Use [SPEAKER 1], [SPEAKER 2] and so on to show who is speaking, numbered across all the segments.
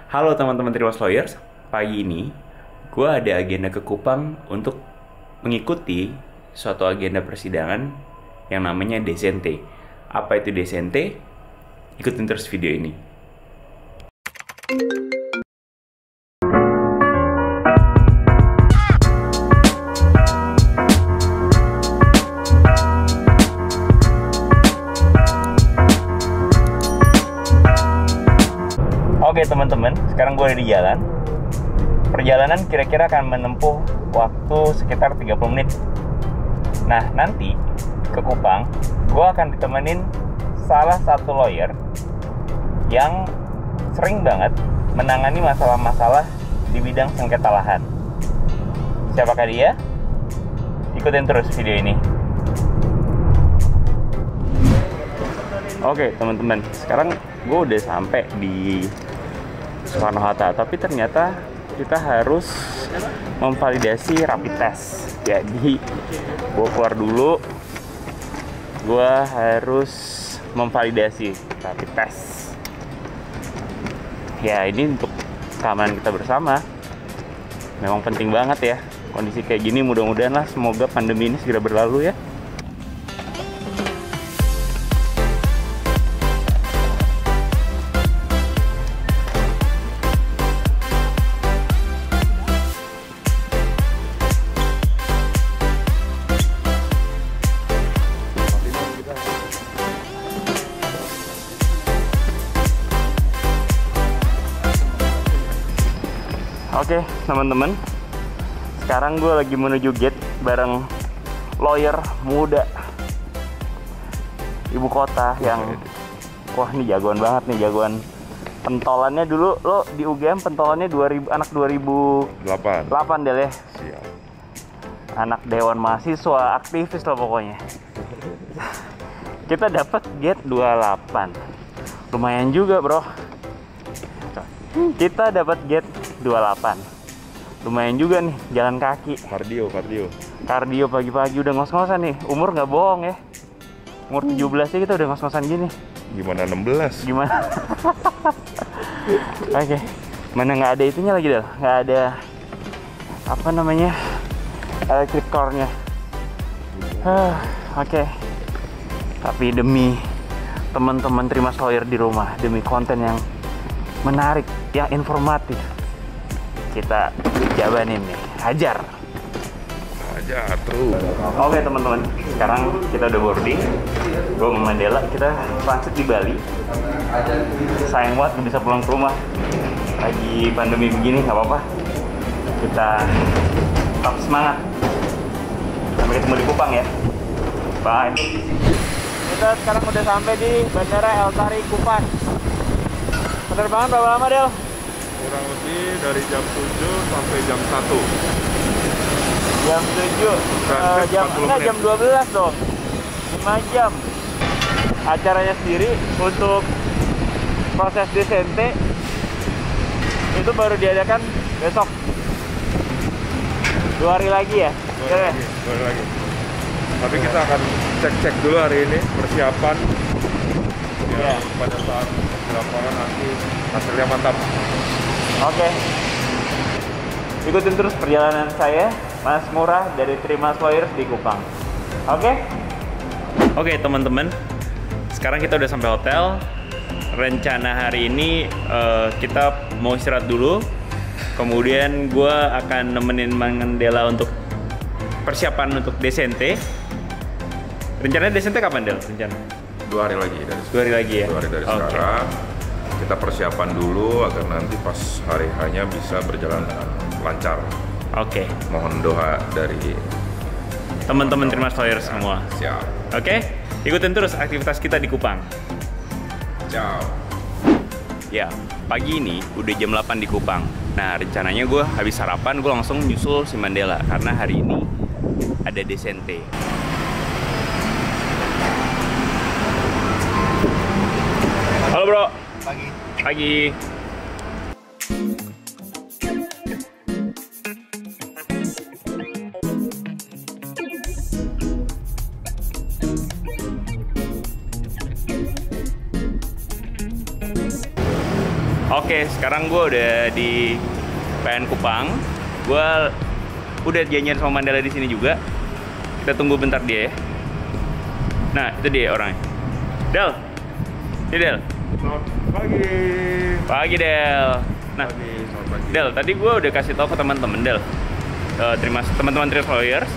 [SPEAKER 1] Halo teman-teman Triwas Lawyers, pagi ini gue ada agenda ke Kupang untuk mengikuti suatu agenda persidangan yang namanya Desente. Apa itu Desente? Ikutin terus video ini. Oke teman-teman, sekarang gue ada di jalan. Perjalanan kira-kira akan menempuh waktu sekitar 30 menit. Nah, nanti ke Kupang, gue akan ditemenin salah satu lawyer yang sering banget menangani masalah-masalah di bidang sengketa lahan. Siapakah dia? Ikutin terus video ini. Oke teman-teman, sekarang gue udah sampai di Soekarno-Hatta, tapi ternyata kita harus memvalidasi rapid test. Jadi gue keluar dulu, gue harus memvalidasi rapid test. Ya ini untuk keamanan kita bersama, memang penting banget ya. Kondisi kayak gini mudah-mudahan lah, semoga pandemi ini segera berlalu ya. Oke teman-teman, sekarang gue lagi menuju gate bareng lawyer muda ibu kota yang wah ini jagoan banget nih, jagoan. Pentolannya dulu lo di UGM pentolannya 2000, anak 2008 Del ya.
[SPEAKER 2] Siap.
[SPEAKER 1] Anak dewan mahasiswa, aktivis lah pokoknya. Kita dapat gate 28. Lumayan juga, Bro. Kita dapat gate 28. Lumayan juga nih, jalan kaki. Kardio pagi-pagi udah ngos-ngosan nih. Umur nggak bohong ya. Umur 17 ya kita udah ngos-ngosan gini.
[SPEAKER 2] Gimana 16?
[SPEAKER 1] Gimana? Oke. Mana nggak ada itunya lagi, Del? Nggak ada apa namanya? Electric core-nya. Oke. Tapi demi teman-teman Trimas Lawyer di rumah, demi konten yang menarik, yang informatif, kita jabanin nih, hajar
[SPEAKER 2] terus.
[SPEAKER 1] Oke teman-teman, sekarang kita udah boarding. Gue sama Mandela, kita transit di Bali. Sayang banget gak bisa pulang ke rumah. Lagi pandemi begini, nggak apa-apa. Kita tetap semangat. Sampai ketemu di Kupang ya. Bye. Kita sekarang udah sampai di Bandara El Tari Kupang. Penerbangan berapa lama, Del?
[SPEAKER 2] Kurang lebih dari jam 7 sampai jam 1.
[SPEAKER 1] Jam 7, jam 12 dong. 5 jam. Acaranya sendiri untuk proses Desente itu baru diadakan besok. 2 hari lagi ya?
[SPEAKER 2] 2 hari lagi. Tapi kita akan cek-cek dulu hari ini persiapan. Ya, pada saat laporan nanti hasilnya mantap.
[SPEAKER 1] Oke. Ikutin terus perjalanan saya, Mas Murah dari Trimas Lawyers di Kupang. Oke teman-teman, sekarang kita udah sampai hotel. Rencana hari ini kita mau istirahat dulu. Kemudian gue akan nemenin Mandela untuk persiapan untuk Desente. Rencananya Desente kapan, Del? Rencana?
[SPEAKER 2] 2 hari lagi dari
[SPEAKER 1] 2 hari lagi ya?
[SPEAKER 2] 2 hari dari sekarang. Kita persiapan dulu agar nanti pas hari hanya bisa berjalan dengan lancar.
[SPEAKER 1] Oke.
[SPEAKER 2] Mohon doa dari
[SPEAKER 1] Teman-teman Trimas Lawyers semua.
[SPEAKER 2] Siap.
[SPEAKER 1] Oke? Ikutin terus aktivitas kita di Kupang.
[SPEAKER 2] Ciao.
[SPEAKER 1] Ya, pagi ini udah jam 8 di Kupang. Nah, rencananya gue habis sarapan, gue langsung nyusul si Mandela. Karena hari ini ada Desente. Halo bro. Pagi. Oke, sekarang gue udah di PN Kupang. Gue udah janjian sama Mandala di sini juga. Kita tunggu bentar dia ya. Nah, itu dia orangnya. Del. Ini Del.
[SPEAKER 2] Selamat pagi.
[SPEAKER 1] Pagi Del. Nah,
[SPEAKER 2] Selamat pagi.
[SPEAKER 1] Del, tadi gue udah kasih tahu ke teman-teman Del. Teman-teman Travelers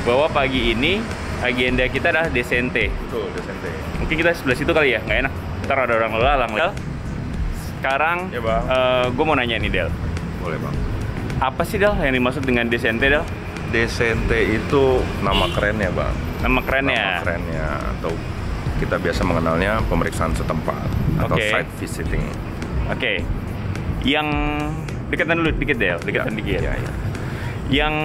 [SPEAKER 1] bahwa pagi ini agenda kita adalah Desente.
[SPEAKER 2] Betul, Desente.
[SPEAKER 1] Mungkin kita sebelah situ kali ya, nggak enak. Ntar ada orang lalang. Del, sekarang
[SPEAKER 2] Ya, Bang.
[SPEAKER 1] gue mau nanya nih Del.
[SPEAKER 2] Boleh, Bang.
[SPEAKER 1] Apa sih Del yang dimaksud dengan Desente Del?
[SPEAKER 2] Desente itu nama kerennya, Bang.
[SPEAKER 1] Nama kerennya?
[SPEAKER 2] Nama kerennya, atau kita biasa mengenalnya pemeriksaan setempat atau
[SPEAKER 1] Oke.
[SPEAKER 2] site visiting.
[SPEAKER 1] Oke. Yang deketan dulu dikit Del, deketan dikit.
[SPEAKER 2] Ya, ya.
[SPEAKER 1] Yang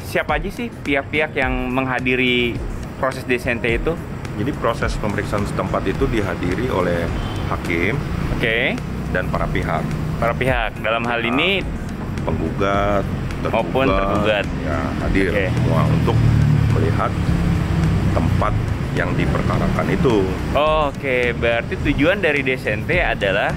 [SPEAKER 1] siapa aja sih pihak-pihak yang menghadiri proses Desente itu?
[SPEAKER 2] Jadi proses pemeriksaan setempat itu dihadiri oleh hakim
[SPEAKER 1] Oke.
[SPEAKER 2] dan para pihak.
[SPEAKER 1] Para pihak dalam hal ini
[SPEAKER 2] Penggugat,
[SPEAKER 1] Maupun tergugat.
[SPEAKER 2] ya, hadir
[SPEAKER 1] Oke.
[SPEAKER 2] semua untuk melihat tempat yang diperkarakan itu.
[SPEAKER 1] Oke, berarti tujuan dari Desente adalah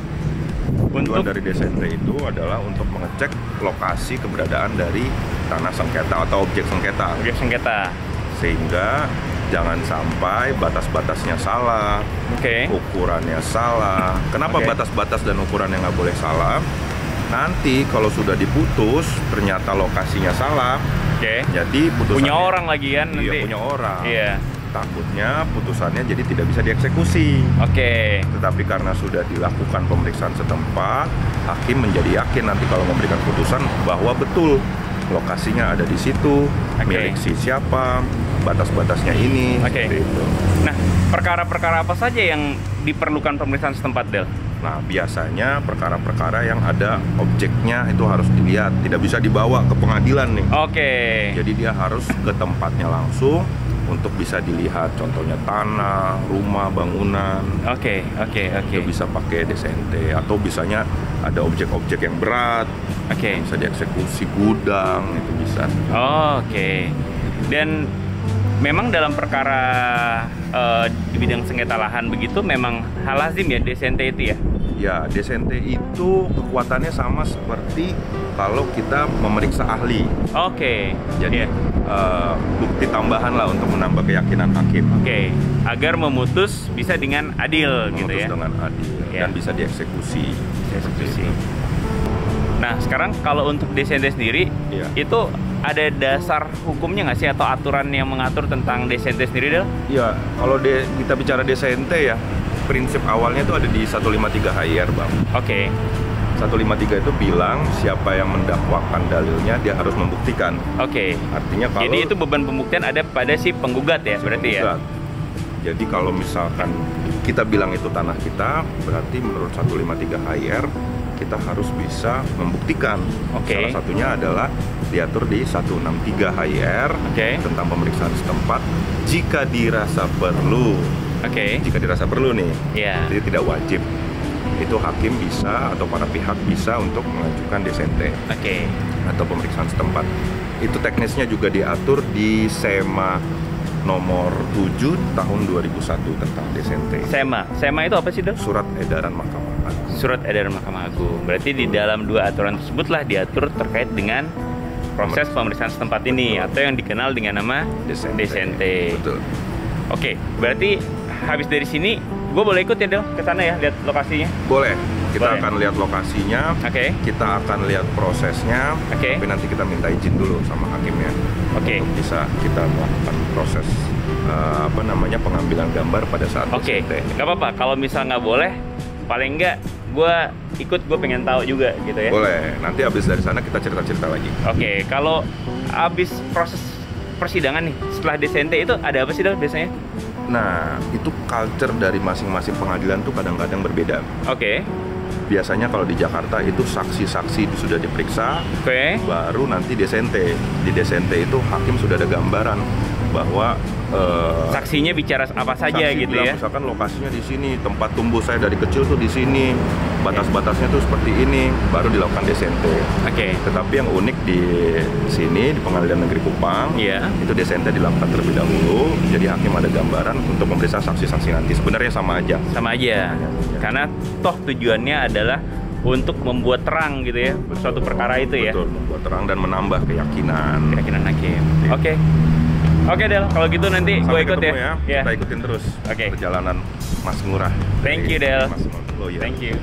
[SPEAKER 2] Tujuan
[SPEAKER 1] untuk
[SPEAKER 2] dari Desente itu adalah untuk mengecek lokasi keberadaan dari tanah sengketa atau objek sengketa,
[SPEAKER 1] objek sengketa.
[SPEAKER 2] sehingga jangan sampai batas-batasnya salah,
[SPEAKER 1] Oke.
[SPEAKER 2] ukurannya salah. Kenapa
[SPEAKER 1] Oke.
[SPEAKER 2] batas-batas dan ukurannya nggak boleh salah? Nanti kalau sudah diputus ternyata lokasinya salah,
[SPEAKER 1] Oke.
[SPEAKER 2] jadi putusannya
[SPEAKER 1] Punya orang lagi kan
[SPEAKER 2] iya,
[SPEAKER 1] nanti.
[SPEAKER 2] punya orang.
[SPEAKER 1] Iya.
[SPEAKER 2] Takutnya putusannya jadi tidak bisa dieksekusi.
[SPEAKER 1] Oke.
[SPEAKER 2] Tetapi karena sudah dilakukan pemeriksaan setempat, hakim menjadi yakin nanti kalau memberikan putusan bahwa betul lokasinya ada di situ, milik si siapa, batas-batasnya ini,
[SPEAKER 1] Oke.
[SPEAKER 2] seperti itu.
[SPEAKER 1] Nah, perkara-perkara apa saja yang diperlukan pemeriksaan setempat Del?
[SPEAKER 2] Nah, biasanya perkara-perkara yang ada objeknya itu harus dilihat, tidak bisa dibawa ke pengadilan nih.
[SPEAKER 1] Oke.
[SPEAKER 2] Jadi dia harus ke tempatnya langsung untuk bisa dilihat, contohnya tanah, rumah, bangunan.
[SPEAKER 1] Oke.
[SPEAKER 2] Itu bisa pakai Desente, atau bisanya ada objek-objek yang berat,
[SPEAKER 1] Oke.
[SPEAKER 2] bisa dieksekusi, gudang, itu bisa.
[SPEAKER 1] Oke. Dan memang dalam perkara di bidang sengketa lahan begitu memang hal lazim ya Desente itu ya?
[SPEAKER 2] Ya, Desente itu kekuatannya sama seperti kalau kita memeriksa ahli.
[SPEAKER 1] Oke.
[SPEAKER 2] Jadi
[SPEAKER 1] Iya.
[SPEAKER 2] bukti tambahan lah untuk menambah keyakinan hakim.
[SPEAKER 1] Oke. Agar memutus bisa dengan adil gitu
[SPEAKER 2] Memutus
[SPEAKER 1] ya?
[SPEAKER 2] dengan adil
[SPEAKER 1] Ya.
[SPEAKER 2] dan bisa dieksekusi.
[SPEAKER 1] Eksekusi. Nah, sekarang kalau untuk Desente sendiri,
[SPEAKER 2] Iya.
[SPEAKER 1] itu ada dasar hukumnya nggak sih atau aturan yang mengatur tentang Desente sendiri, Del?
[SPEAKER 2] Ya, kalau kita bicara Desente ya, prinsip awalnya itu ada di 153 HIR, Bang.
[SPEAKER 1] Oke.
[SPEAKER 2] 153 itu bilang siapa yang mendakwakan dalilnya dia harus membuktikan.
[SPEAKER 1] Oke.
[SPEAKER 2] Artinya kalau
[SPEAKER 1] Jadi itu beban pembuktian ada pada si penggugat ya, berarti ya?
[SPEAKER 2] penggugat. Jadi kalau misalkan kita bilang itu tanah kita, berarti menurut 153 HIR kita harus bisa membuktikan.
[SPEAKER 1] Oke.
[SPEAKER 2] Salah satunya adalah diatur di 163 HIR
[SPEAKER 1] Oke.
[SPEAKER 2] tentang pemeriksaan setempat jika dirasa perlu.
[SPEAKER 1] Oke.
[SPEAKER 2] Jika dirasa perlu nih,
[SPEAKER 1] Iya.
[SPEAKER 2] jadi tidak wajib. Itu hakim bisa atau para pihak bisa untuk mengajukan Desente
[SPEAKER 1] Oke.
[SPEAKER 2] atau pemeriksaan setempat. Itu teknisnya juga diatur di SEMA nomor 7 tahun 2001 tentang Desente.
[SPEAKER 1] SEMA itu apa sih, Del?
[SPEAKER 2] Surat Edaran Mahkamah Agung.
[SPEAKER 1] Surat Edaran Mahkamah Agung. Berarti di dalam dua aturan tersebutlah diatur terkait dengan proses pemeriksaan setempat ini atau yang dikenal dengan nama Desente.
[SPEAKER 2] Betul.
[SPEAKER 1] Oke, berarti habis dari sini gue boleh ikut ya, Del, ke sana ya, lihat lokasinya.
[SPEAKER 2] Boleh. Kita
[SPEAKER 1] Boleh.
[SPEAKER 2] akan lihat lokasinya.
[SPEAKER 1] Oke.
[SPEAKER 2] Kita akan lihat prosesnya.
[SPEAKER 1] Oke.
[SPEAKER 2] Tapi nanti kita minta izin dulu sama hakimnya.
[SPEAKER 1] Oke.
[SPEAKER 2] Untuk bisa kita melakukan proses pengambilan gambar pada saat
[SPEAKER 1] Oke,
[SPEAKER 2] Desente.
[SPEAKER 1] nggak apa-apa. Kalau misal nggak boleh, paling nggak gue ikut, gue pengen tahu juga gitu ya.
[SPEAKER 2] Boleh. Nanti habis dari sana kita cerita-cerita lagi.
[SPEAKER 1] Oke, kalau habis proses persidangan nih, setelah Desente itu ada apa sih, Del, biasanya?
[SPEAKER 2] Nah, itu culture dari masing-masing pengadilan tuh kadang-kadang berbeda.
[SPEAKER 1] Oke.
[SPEAKER 2] Biasanya kalau di Jakarta itu saksi-saksi sudah diperiksa,
[SPEAKER 1] Oke.
[SPEAKER 2] baru nanti Desente. Di Desente itu hakim sudah ada gambaran bahwa
[SPEAKER 1] Saksinya bicara apa saja
[SPEAKER 2] saksi
[SPEAKER 1] gitu
[SPEAKER 2] bilang,
[SPEAKER 1] ya.
[SPEAKER 2] misalkan lokasinya di sini, tempat tumbuh saya dari kecil tuh di sini, batas-batasnya tuh seperti ini, baru dilakukan Desente.
[SPEAKER 1] Oke.
[SPEAKER 2] Tetapi yang unik di sini di Pengadilan Negeri Kupang,
[SPEAKER 1] Iya.
[SPEAKER 2] itu Desente dilakukan terlebih dahulu. Jadi hakim ada gambaran untuk memeriksa saksi-saksi nanti. Sebenarnya sama aja.
[SPEAKER 1] Sama aja. Karena toh tujuannya adalah untuk membuat terang gitu ya suatu perkara itu ya.
[SPEAKER 2] Betul, membuat terang dan menambah keyakinan
[SPEAKER 1] hakim. Oke Del, kalau gitu nanti gue ikut
[SPEAKER 2] ketemu
[SPEAKER 1] ya.
[SPEAKER 2] Kita ikutin terus perjalanan Mas Ngurah.
[SPEAKER 1] Thank you Del.
[SPEAKER 2] Mas Lawyer.
[SPEAKER 1] Thank you.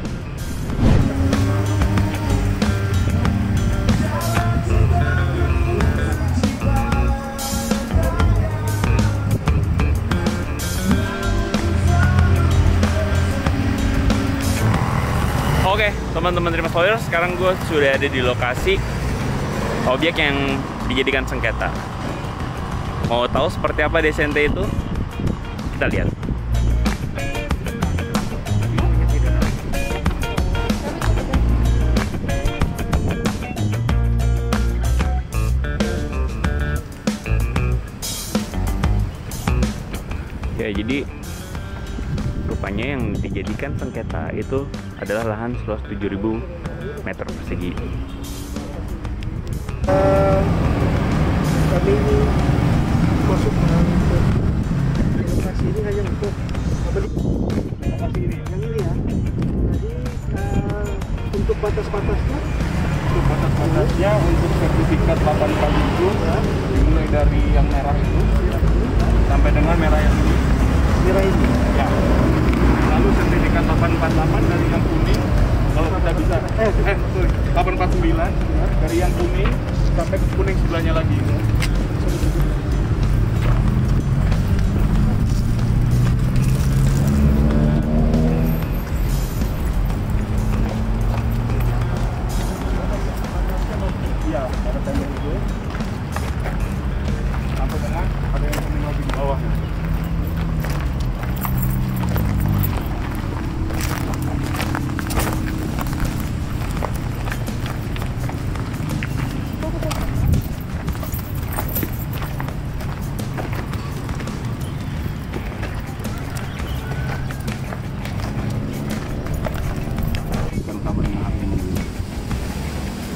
[SPEAKER 1] Oke, teman-teman Trimas Lawyer, sekarang gue sudah ada di lokasi objek yang dijadikan sengketa. Mau tahu seperti apa desente itu? Kita lihat. Ya, jadi rupanya yang dijadikan sengketa itu adalah lahan seluas 7.000 meter persegi.
[SPEAKER 3] Kami ini masuk ke lokasi ini hanya untuk lokasi ini, yang ini ya. Jadi untuk batas-batasnya,
[SPEAKER 4] untuk sertifikat 847 ya, dimulai dari yang merah itu sampai dengan merah yang ini.
[SPEAKER 3] merah ini.
[SPEAKER 4] Ya. Lalu sertifikat 848 dari yang kuning, kalau kita bisa 849 dari yang kuning sampai ke kuning sebelahnya lagi. Iya, ada tanda itu. Sampai dengan ada yang kuning lagi di bawah.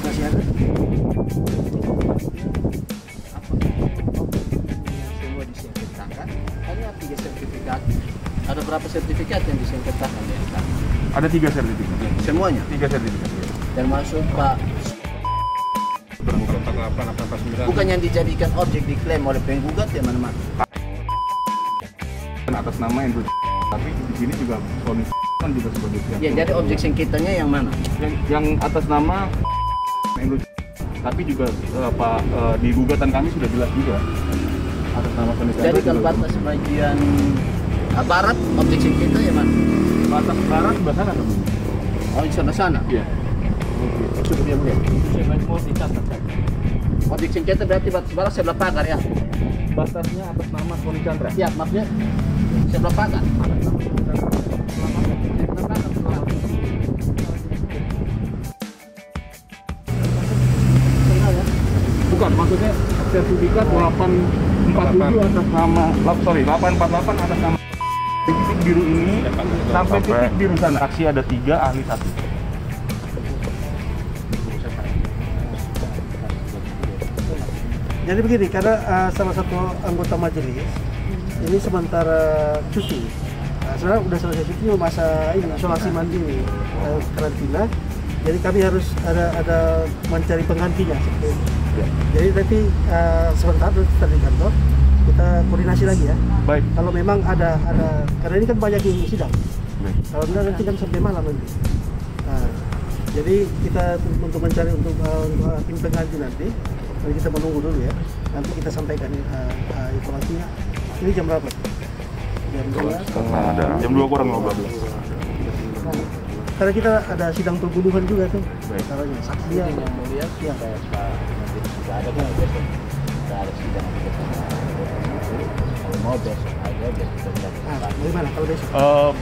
[SPEAKER 3] Masih ada?
[SPEAKER 5] Semua disengketakan. Hanya 3 sertifikat. Ada berapa sertifikat yang disengketakan ya?
[SPEAKER 4] Ada 3 sertifikat.
[SPEAKER 5] Semuanya.
[SPEAKER 4] 3 sertifikat.
[SPEAKER 5] Termasuk Pak. Bukan yang dijadikan objek diklaim oleh penggugat ya mana-mana.
[SPEAKER 4] Atas nama Endro, tapi di sini juga Sony kan juga sebagai pihak.
[SPEAKER 5] Ya, jadi objek sengketanya yang mana?
[SPEAKER 4] Yang atas nama Endro, tapi juga di gugatan kami sudah jelas juga atas nama Sony.
[SPEAKER 5] Jadi kalau batas bagian barat objek sengketa yang mana?
[SPEAKER 4] batas barat sebelah sana kan?
[SPEAKER 5] Oh, di sana sana.
[SPEAKER 4] Iya.
[SPEAKER 5] Sudah dia melihat. Objek sengketa berarti batas barat sebelah pagar ya?
[SPEAKER 4] Batasnya atas nama Sony Chandra.
[SPEAKER 5] Ya, maksudnya sebelah pagar.
[SPEAKER 4] Bukan, maksudnya sertifikat 847 atas nama 848 atas nama titik biru ini sampai titik biru sana. Saksi ada 3, ahli 1.
[SPEAKER 3] Jadi begini, karena salah satu anggota majelis ini sementara cuti. Sebenarnya udah selesai cuti, masa ini isolasi mandiri, karantina. Jadi kami harus ada mencari penggantinya. Jadi nanti sebentar kita di kantor, kita koordinasi lagi ya.
[SPEAKER 4] Baik.
[SPEAKER 3] Kalau memang ada karena ini kan banyak yang sidang. Kalau enggak nanti kan sampai malam nanti. Nah, jadi kita untuk mencari untuk tim pengganti nanti kita menunggu dulu ya. Nanti kita sampaikan informasinya. Ini jam berapa? Jam 2.
[SPEAKER 4] Jam 2 kurang 15.
[SPEAKER 3] Karena kita ada sidang pembunuhan juga tuh.
[SPEAKER 4] Baik.
[SPEAKER 3] Caranya saksinya
[SPEAKER 5] Yang mulia,
[SPEAKER 3] ya.
[SPEAKER 5] tidak ada kan besok. Tidak ada sidang juga sama. Kalau mau besok aja biar kita bisa.
[SPEAKER 3] Bagaimana kalau besok?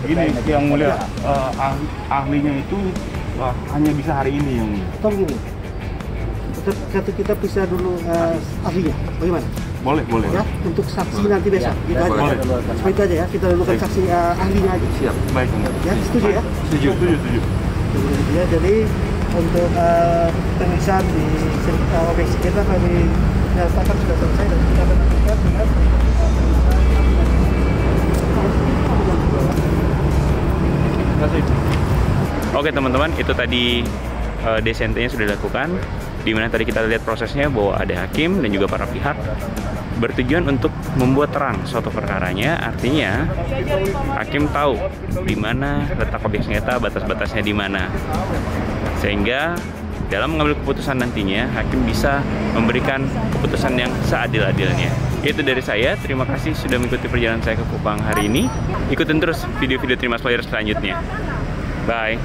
[SPEAKER 4] Begini yang mulia, ahlinya itu hanya bisa hari ini yang mulia.
[SPEAKER 3] Atau begini, kita pisah dulu ahlinya. Bagaimana?
[SPEAKER 4] Boleh.
[SPEAKER 3] Ya, untuk saksi nanti besok.
[SPEAKER 5] Ya,
[SPEAKER 3] Kita aja.
[SPEAKER 4] boleh.
[SPEAKER 3] Seperti itu aja ya. Kita dulukan saksi ahlinya aja.
[SPEAKER 4] Siap. Baik.
[SPEAKER 3] Ya, setuju ya?
[SPEAKER 4] Setuju.
[SPEAKER 3] Ya, jadi untuk pemeriksaan di objek kita kami nyatakan sudah selesai dan kita akan lanjutkan dengan
[SPEAKER 4] Terima kasih.
[SPEAKER 1] Oke teman-teman, itu tadi desentenya sudah dilakukan, di mana tadi kita lihat prosesnya bahwa ada hakim dan juga para pihak bertujuan untuk membuat terang suatu perkaranya. Artinya hakim tahu di mana letak objek sengketa, batas-batasnya di mana, sehingga dalam mengambil keputusan nantinya hakim bisa memberikan keputusan yang seadil-adilnya. Itu dari saya. Terima kasih sudah mengikuti perjalanan saya ke Kupang hari ini. Ikutin terus video-video Trimas Lawyer selanjutnya. Bye.